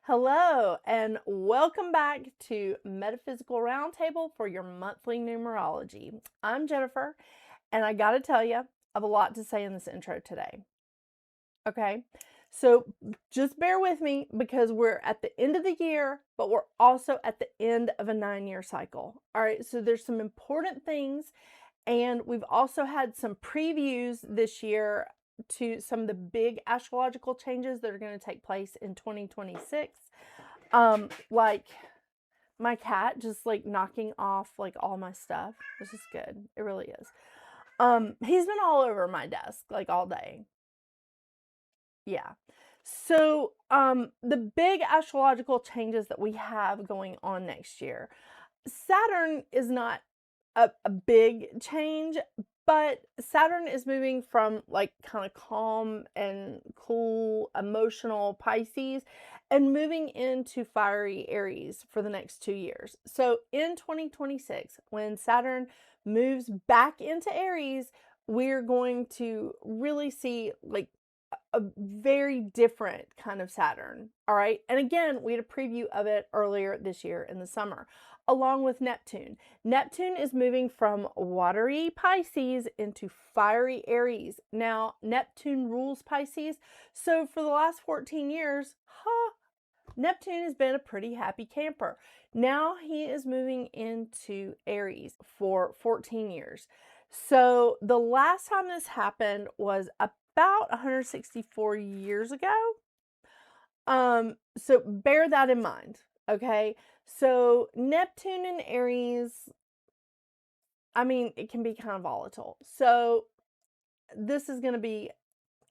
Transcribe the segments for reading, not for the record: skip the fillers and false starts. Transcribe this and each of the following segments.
Hello, and welcome back to Metaphysical Roundtable for your monthly numerology. I'm Jennifer, and I gotta tell you, I have a lot to say in this intro today. Okay, so just bear with me because we're at the end of the year, but we're also at the end of a 9-year cycle. All right, so there's some important things, and we've also had some previews this year to some of the big astrological changes that are going to take place in 2026. Like my cat just like knocking off like all my stuff. This is good. It really is. He's been all over my desk like all day. Yeah. So, the big astrological changes that we have going on next year. Saturn is not a big change, but Saturn is moving from like kind of calm and cool, emotional Pisces and moving into fiery Aries for the next 2 years. So in 2026, when Saturn moves back into Aries, we're going to really see like a very different kind of Saturn. All right. And again, we had a preview of it earlier this year in the summer, along with Neptune. Neptune is moving from watery Pisces into fiery Aries. Now, Neptune rules Pisces. So for the last 14 years, Neptune has been a pretty happy camper. Now he is moving into Aries for 14 years. So the last time this happened was about 164 years ago. So bear that in mind, okay? So Neptune and Aries, I mean, it can be kind of volatile. So this is going to be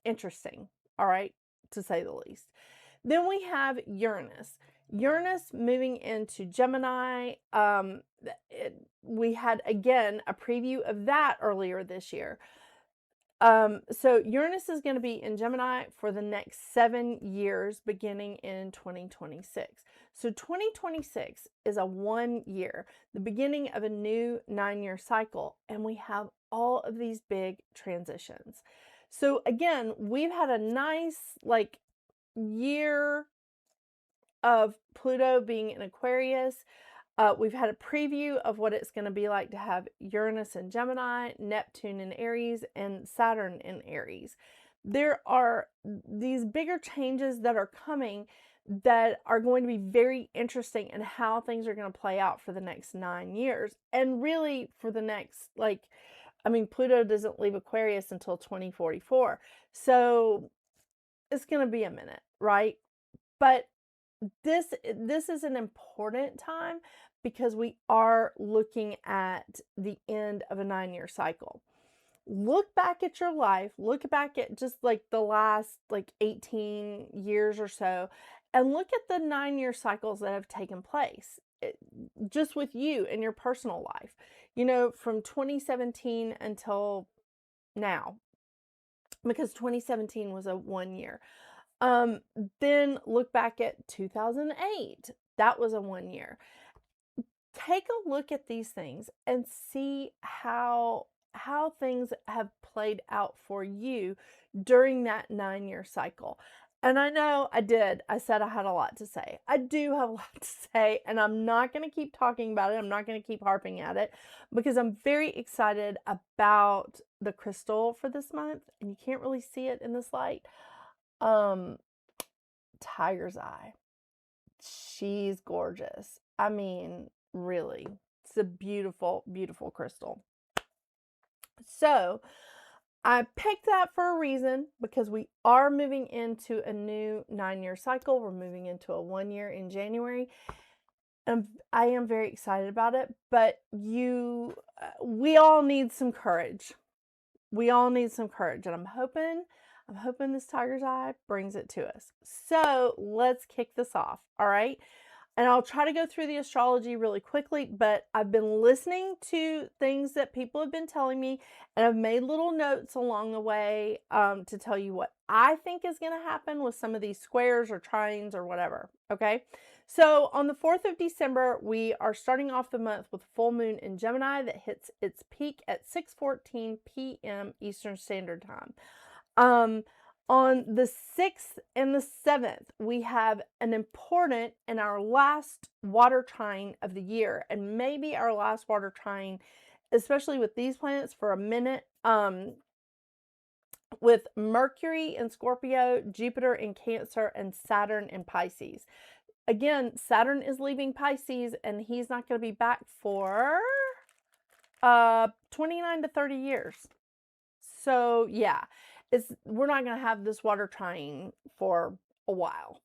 interesting, all right, to say the least. Then we have Uranus. Uranus moving into Gemini. We had, again, a preview of that earlier this year. So Uranus is going to be in Gemini for the next 7 years, beginning in 2026. So 2026 is a 1 year, the beginning of a new 9-year cycle, and we have all of these big transitions. So again, we've had a nice like year of Pluto being in Aquarius. We've had a preview of what it's going to be like to have Uranus in Gemini, Neptune in Aries, and Saturn in Aries. There are these bigger changes that are coming that are going to be very interesting in how things are going to play out for the next 9 years. And really for the next, Pluto doesn't leave Aquarius until 2044. So it's going to be a minute, right? But this is an important time because we are looking at the end of a 9-year cycle. Look back at your life, look back at just like the last like 18 years or so, and look at the 9-year cycles that have taken place just with you in your personal life, from 2017 until now, because 2017 was a 1 year. Then look back at 2008. That was a 1 year. Take a look at these things and see how things have played out for you during that 9-year cycle. And I know I did. I said I had a lot to say. I do have a lot to say, and I'm not going to keep talking about it. I'm not going to keep harping at it because I'm very excited about the crystal for this month, and you can't really see it in this light. Tiger's eye. She's gorgeous. I mean, really. It's a beautiful, beautiful crystal. So, I picked that for a reason because we are moving into a new 9-year cycle. We're moving into a 1 year in January. And I am very excited about it, but we all need some courage. We all need some courage, and I'm hoping this tiger's eye brings it to us. So let's kick this off, all right? And I'll try to go through the astrology really quickly, but I've been listening to things that people have been telling me, and I've made little notes along the way to tell you what I think is going to happen with some of these squares or trines or whatever, okay? So on the 4th of December, we are starting off the month with full moon in Gemini that hits its peak at 6:14 p.m. Eastern Standard Time. On the 6th and the 7th, we have an important and our last water trine of the year, and maybe our last water trine, especially with these planets for a minute, with Mercury in Scorpio, Jupiter in Cancer, and Saturn in Pisces. Again, Saturn is leaving Pisces, and he's not going to be back for 29 to 30 years. So yeah, we're not going to have this water trine for a while.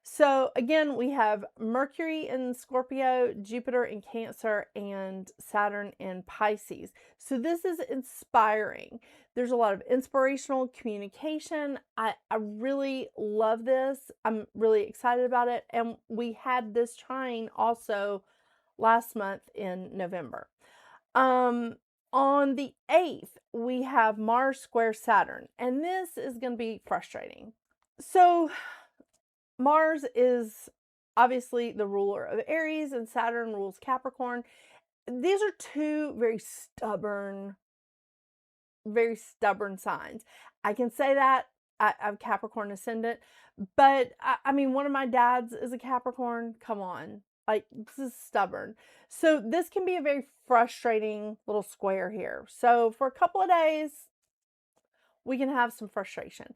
So again, we have Mercury in Scorpio, Jupiter in Cancer, and Saturn in Pisces. So this is inspiring. There's a lot of inspirational communication. I really love this. I'm really excited about it. And we had this trine also last month in November. On the 8th, we have Mars square Saturn, and this is going to be frustrating. So Mars is obviously the ruler of Aries, and Saturn rules Capricorn. These are two very stubborn signs. I can say that I'm Capricorn ascendant, but I mean, one of my dads is a Capricorn. Come on. Like, this is stubborn. So this can be a very frustrating little square here. So for a couple of days, we can have some frustration.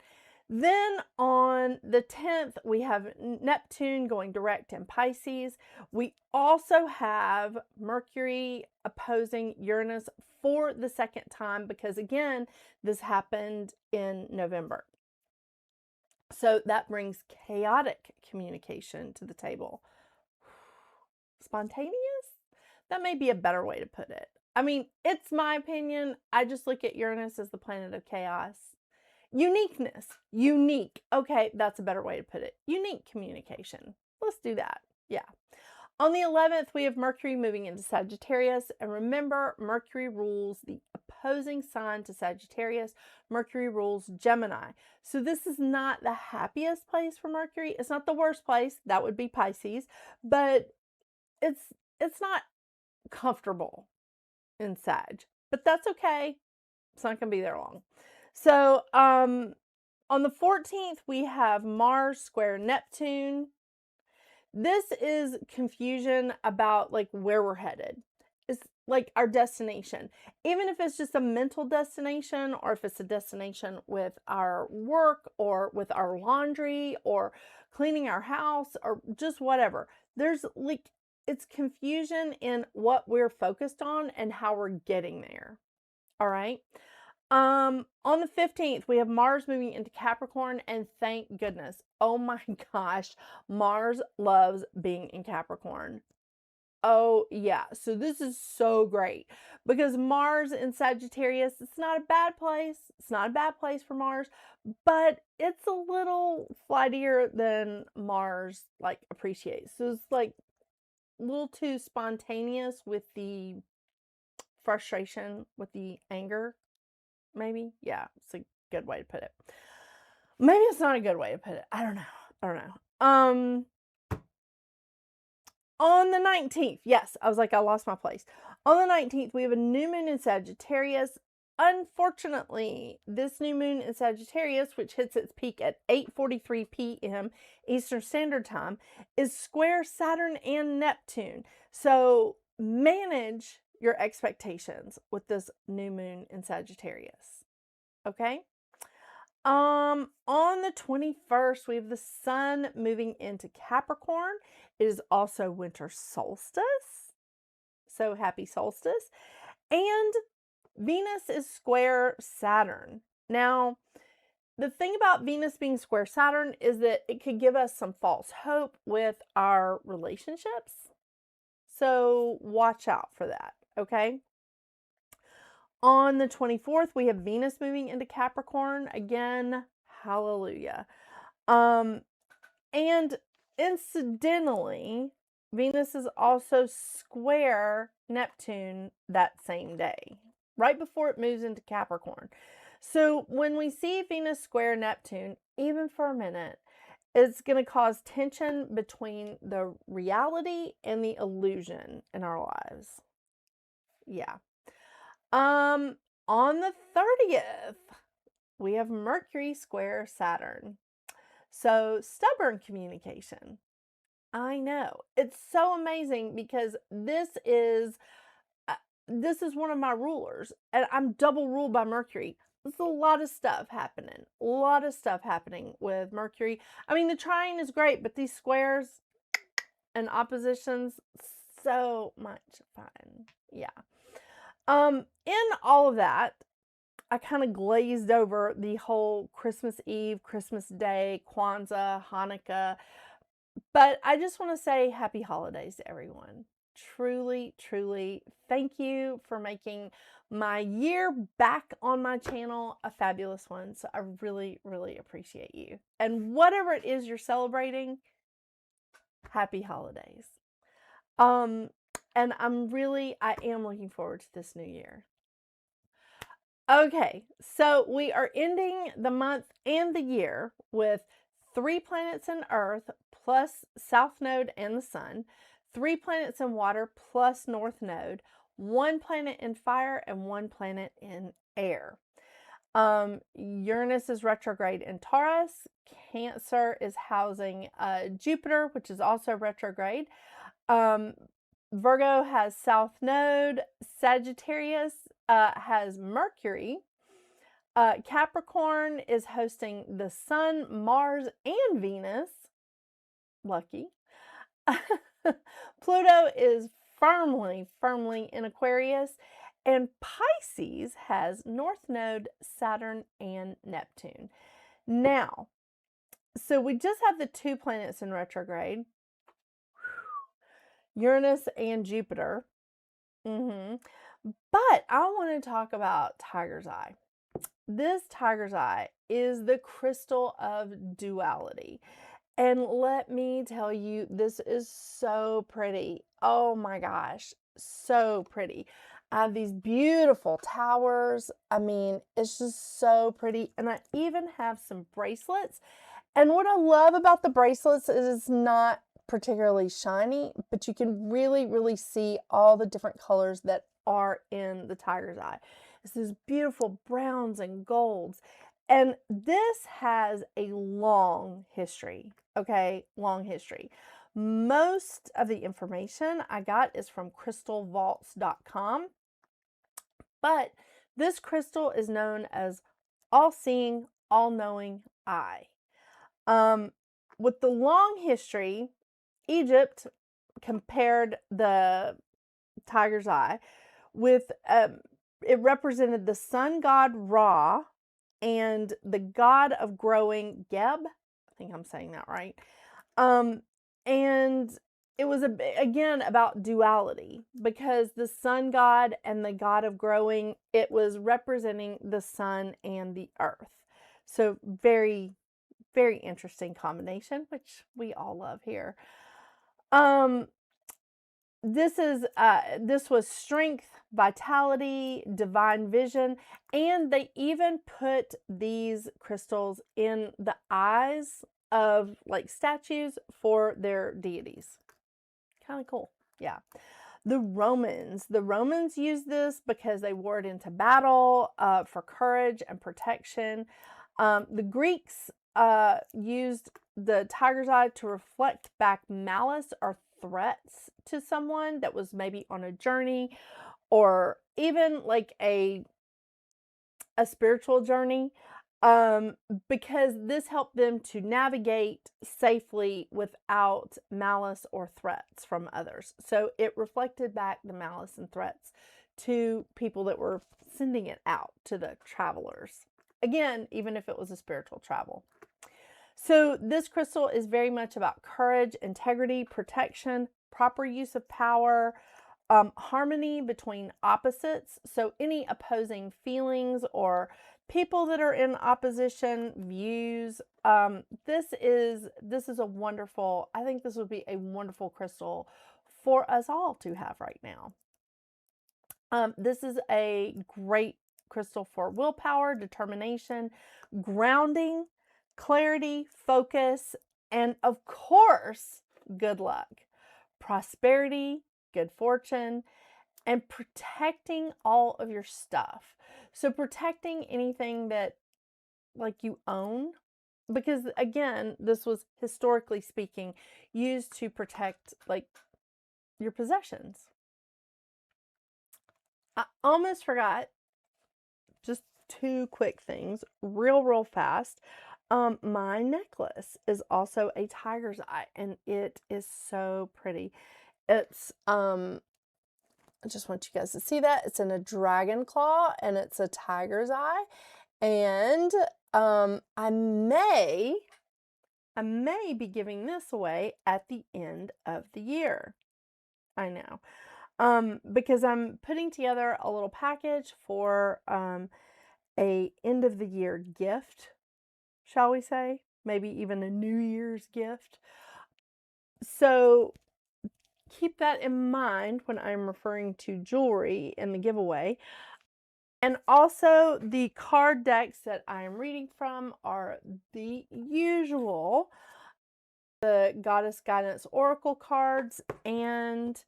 Then on the 10th, we have Neptune going direct in Pisces. We also have Mercury opposing Uranus for the second time because, again, this happened in November. So that brings chaotic communication to the table. Spontaneous? That may be a better way to put it. I mean, it's my opinion. I just look at Uranus as the planet of chaos. Uniqueness. Unique. Okay, that's a better way to put it. Unique communication. Let's do that. Yeah. On the 11th, we have Mercury moving into Sagittarius. And remember, Mercury rules the opposing sign to Sagittarius. Mercury rules Gemini. So this is not the happiest place for Mercury. It's not the worst place. That would be Pisces. But it's not comfortable in Sag. But that's okay. It's not going to be there long. So, on the 14th, we have Mars square Neptune. This is confusion about like where we're headed. It's like our destination. Even if it's just a mental destination, or if it's a destination with our work or with our laundry or cleaning our house or just whatever. There's like, it's confusion in what we're focused on and how we're getting there. All right. On the 15th, we have Mars moving into Capricorn, and thank goodness. Oh my gosh, Mars loves being in Capricorn. Oh yeah, so this is so great because Mars in Sagittarius, it's not a bad place. It's not a bad place for Mars, but it's a little flightier than Mars like appreciates. So it's like a little too spontaneous with the frustration, with the anger. Maybe. Yeah, it's a good way to put it. Maybe it's not a good way to put it. I don't know. On the 19th, yes, I was like, I lost my place. On the 19th, we have a new moon in Sagittarius. Unfortunately, this new moon in Sagittarius, which hits its peak at 8:43 p.m. Eastern Standard Time, is square Saturn and Neptune. So manage your expectations with this new moon in Sagittarius. Okay? On the 21st, we have the sun moving into Capricorn. It is also winter solstice. So happy solstice. And Venus is square Saturn. Now, the thing about Venus being square Saturn is that it could give us some false hope with our relationships. So watch out for that, okay? On the 24th, we have Venus moving into Capricorn. Again, hallelujah. And incidentally, Venus is also square Neptune that same day, right before it moves into Capricorn. So when we see Venus square Neptune, even for a minute, it's going to cause tension between the reality and the illusion in our lives. Yeah. On the 30th, we have Mercury square Saturn. So stubborn communication. I know. It's so amazing because this is one of my rulers, and I'm double ruled by Mercury. There's a lot of stuff happening. A lot of stuff happening with Mercury. I mean, the trine is great, but these squares and oppositions, so much fun. Yeah. In all of that, I kind of glazed over the whole Christmas Eve, Christmas Day, Kwanzaa, Hanukkah, but I just want to say happy holidays to everyone. Truly, truly, thank you for making my year back on my channel a fabulous one. So I really, really appreciate you. And whatever it is you're celebrating, happy holidays. And I am looking forward to this new year. Okay, so we are ending the month and the year with 3 planets in Earth plus South Node and the Sun, 3 planets in water plus North Node, 1 planet in fire, and 1 planet in air. Uranus is retrograde in Taurus. Cancer is housing Jupiter, which is also retrograde. Virgo has South Node. Sagittarius has Mercury. Capricorn is hosting the Sun, Mars, and Venus. Lucky. Pluto is firmly in Aquarius. And Pisces has North Node, Saturn, and Neptune. Now, so we just have the 2 planets in retrograde. Uranus and Jupiter. But I want to talk about Tiger's Eye. This Tiger's Eye is the crystal of duality. And let me tell you, this is so pretty. Oh my gosh, so pretty. I have these beautiful towers. I mean, it's just so pretty. And I even have some bracelets. And what I love about the bracelets is it's not particularly shiny, but you can really, really see all the different colors that are in the Tiger's Eye. It's these beautiful browns and golds. And this has a long history, okay? Long history. Most of the information I got is from crystalvaults.com. But this crystal is known as all-seeing, all-knowing eye. With the long history, Egypt compared the Tiger's Eye with, it represented the sun god Ra and the god of growing Geb. I think I'm saying that right. And it was, again, about duality because the sun god and the god of growing, it was representing the sun and the earth. So very, very interesting combination, which we all love here. This was strength, vitality, divine vision, and they even put these crystals in the eyes of like statues for their deities. Kind of cool. Yeah. The Romans used this because they wore it into battle for courage and protection. The Greeks used the Tiger's Eye to reflect back malice or threats to someone that was maybe on a journey or even like a spiritual journey, because this helped them to navigate safely without malice or threats from others. So it reflected back the malice and threats to people that were sending it out to the travelers. Again, even if it was a spiritual travel. So this crystal is very much about courage, integrity, protection, proper use of power, harmony between opposites. So any opposing feelings or people that are in opposition views. This is a wonderful, I think this would be a wonderful crystal for us all to have right now. This is a great crystal for willpower, determination, grounding, clarity, focus, and of course, good luck, prosperity, good fortune, and protecting all of your stuff. So protecting anything that like you own. Because again, this was historically speaking used to protect like your possessions. I almost forgot just two quick things, real fast. My necklace is also a tiger's eye, and it is so pretty. It's I just want you guys to see that. It's in a dragon claw and it's a tiger's eye. And I may be giving this away at the end of the year. I know. Because I'm putting together a little package for a end of the year gift, shall we say? Maybe even a New Year's gift. So keep that in mind when I'm referring to jewelry in the giveaway. And also, the card decks that I am reading from are the usual, the Goddess Guidance Oracle cards and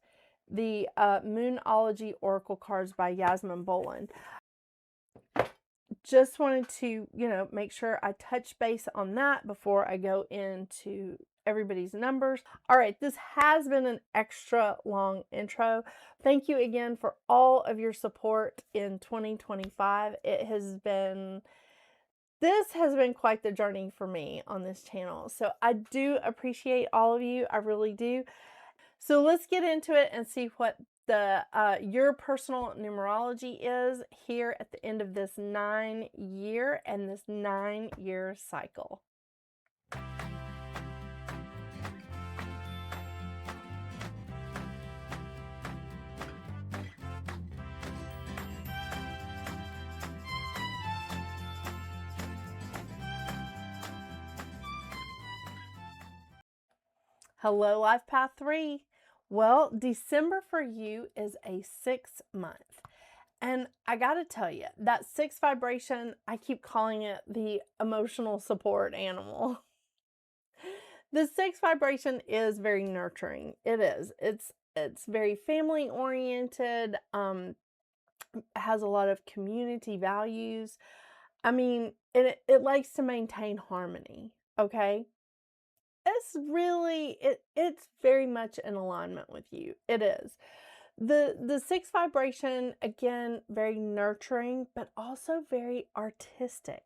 the Moonology Oracle cards by Yasmin Boland. Just wanted to, make sure I touch base on that before I go into everybody's numbers. All right, this has been an extra long intro. Thank you again for all of your support in 2025. This has been quite the journey for me on this channel. So I do appreciate all of you. I really do. So let's get into it and see what the your personal numerology is here at the end of this 9-year and this 9-year cycle. Hello, Life Path 3. Well, December for you is a 6 month. And I got to tell you, that 6 vibration, I keep calling it the emotional support animal. The 6 vibration is very nurturing. It is. It's very family oriented. Has a lot of community values. I mean, it likes to maintain harmony. Okay. It's very much in alignment with you. It is. The 6 vibration, again, very nurturing, but also very artistic.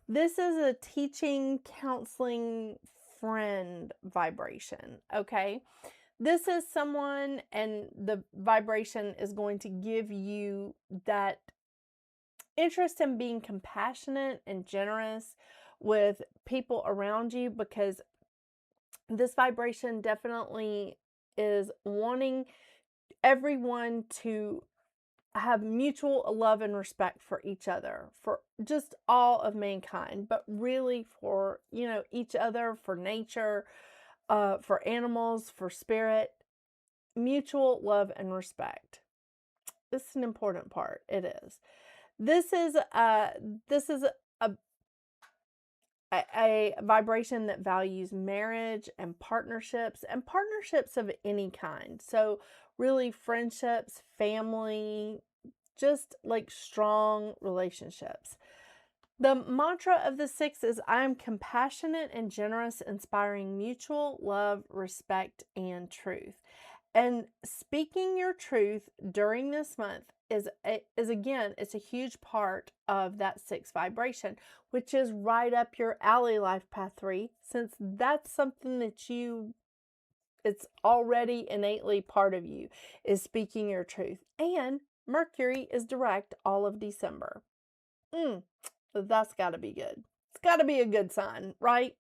This is a teaching, counseling, friend vibration, okay? This is someone, and the vibration is going to give you that interest in being compassionate and generous with people around you, because this vibration definitely is wanting everyone to have mutual love and respect for each other, for just all of mankind, but really for, each other, for nature, for animals, for spirit, mutual love and respect. This is an important part. It is. This is a vibration that values marriage and partnerships of any kind. So really friendships, family, just like strong relationships. The mantra of the 6 is, I am compassionate and generous, inspiring mutual love, respect, and truth. And speaking your truth during this month is again, it's a huge part of that 6 vibration, which is right up your alley, Life Path 3, since that's something that it's already innately part of you, is speaking your truth. And Mercury is direct all of December. That's got to be good. It's got to be a good sign, right?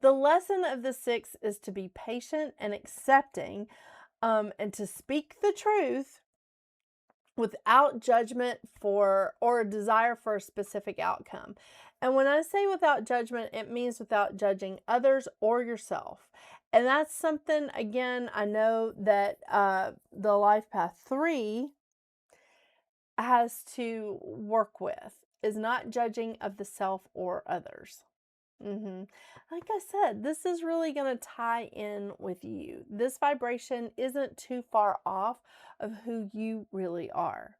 The lesson of the 6 is to be patient and accepting, and to speak the truth without judgment or a desire for a specific outcome. And when I say without judgment, it means without judging others or yourself. And that's something, again, I know that the Life Path 3 has to work with, is not judging of the self or others. Like I said, this is really going to tie in with you. This vibration isn't too far off of who you really are.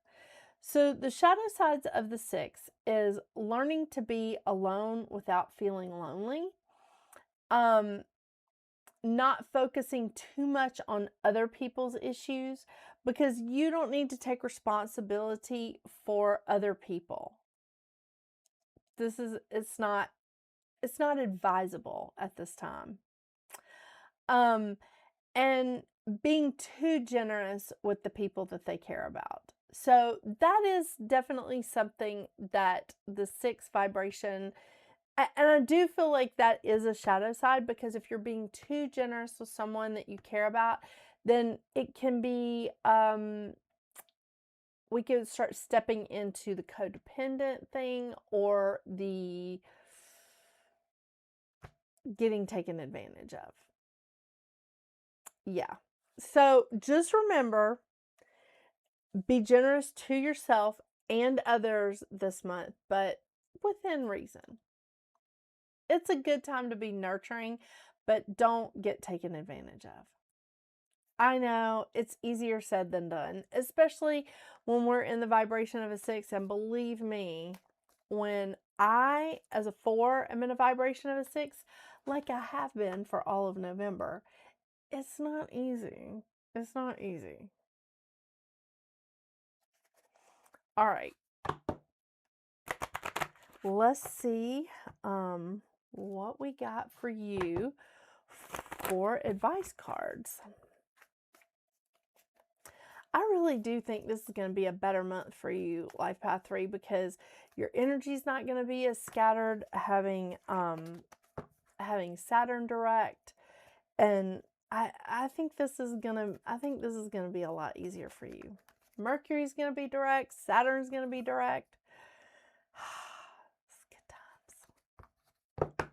So the shadow sides of the 6 is learning to be alone without feeling lonely. Um, Not focusing too much on other people's issues, because you don't need to take responsibility for other people. It's not advisable at this time. Um and being too generous with the people that they care about. So that is definitely something that the 6 vibration, and I do feel like that is a shadow side, because if you're being too generous with someone that you care about, then it can be, we could start stepping into the codependent thing, or the getting taken advantage of. Yeah. So just remember, be generous to yourself and others this month, but within reason. It's a good time to be nurturing, but don't get taken advantage of. I know it's easier said than done, especially when we're in the vibration of a 6. And believe me, when I, as a 4, am in a vibration of a 6, like I have been for all of November, it's not easy. It's not easy. All right. Let's see what we got for you for advice cards. I really do think this is going to be a better month for you, Life Path 3, because your energy is not going to be as scattered, having Saturn direct, and I think this is gonna be a lot easier for you. Mercury's going to be direct, Saturn's going to be direct. It's good times.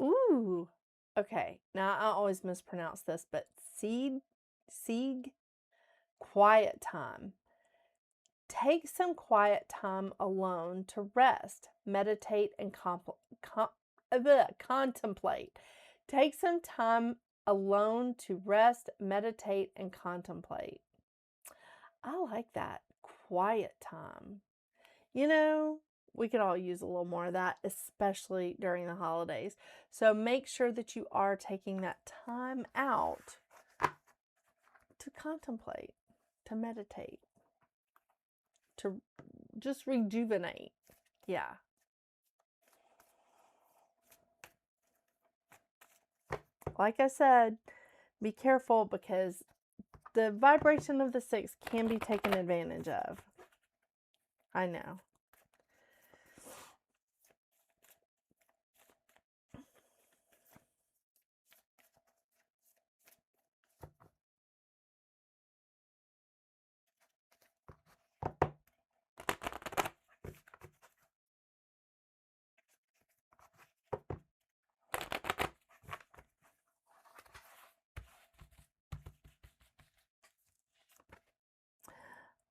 Ooh. Okay. Now I always mispronounce this, but Sieg, quiet time. Take some quiet time alone to rest, meditate, and contemplate. Take some time alone to rest, meditate, and contemplate. I like that. Quiet time. You know, we could all use a little more of that, especially during the holidays. So make sure that you are taking that time out to contemplate, to meditate, to just rejuvenate. Yeah. Like I said, be careful, because the vibration of the 6 can be taken advantage of. I know.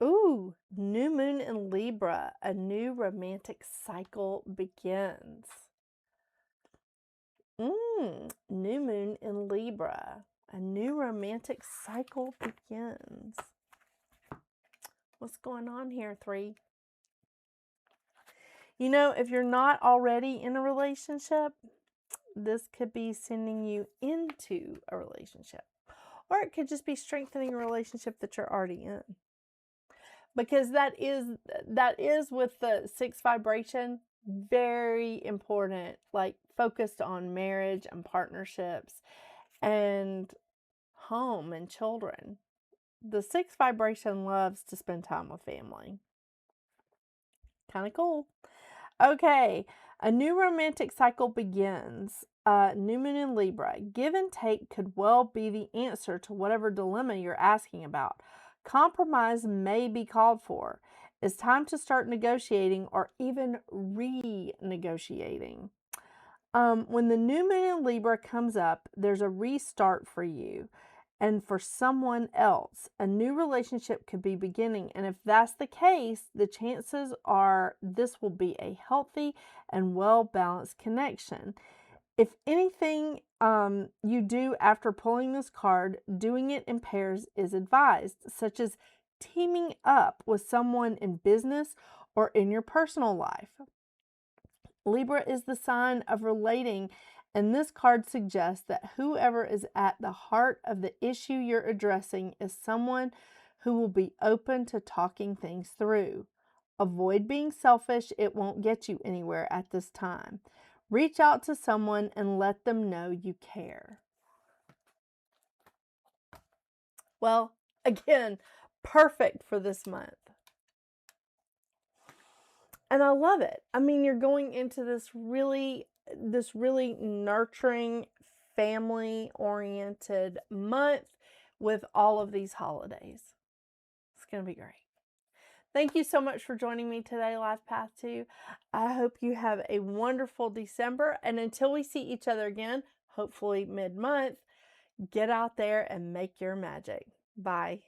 Ooh, new moon in Libra. A new romantic cycle begins. New moon in Libra. A new romantic cycle begins. What's going on here, 3? You know, if you're not already in a relationship, this could be sending you into a relationship. Or it could just be strengthening a relationship that you're already in. Because that is with the 6 vibration, very important, like focused on marriage and partnerships and home and children. The 6 vibration loves to spend time with family. Kind of cool. Okay, a new romantic cycle begins. New moon in Libra. Give and take could well be the answer to whatever dilemma you're asking about. Compromise may be called for. It's time to start negotiating, or even renegotiating. When the new moon in Libra comes up, there's a restart for you. and for someone else. A new relationship could be beginning. And if that's the case, the chances are this will be a healthy and well-balanced connection. If anything you do after pulling this card, doing it in pairs is advised, such as teaming up with someone in business or in your personal life. Libra is the sign of relating, and this card suggests that whoever is at the heart of the issue you're addressing is someone who will be open to talking things through. Avoid being selfish, it won't get you anywhere at this time. Reach out to someone and let them know you care. Well, again, perfect for this month. And I love it. I mean, you're going into this really nurturing, family-oriented month with all of these holidays. It's going to be great. Thank you so much for joining me today, Life Path 2. I hope you have a wonderful December. And until we see each other again, hopefully mid-month, get out there and make your magic. Bye.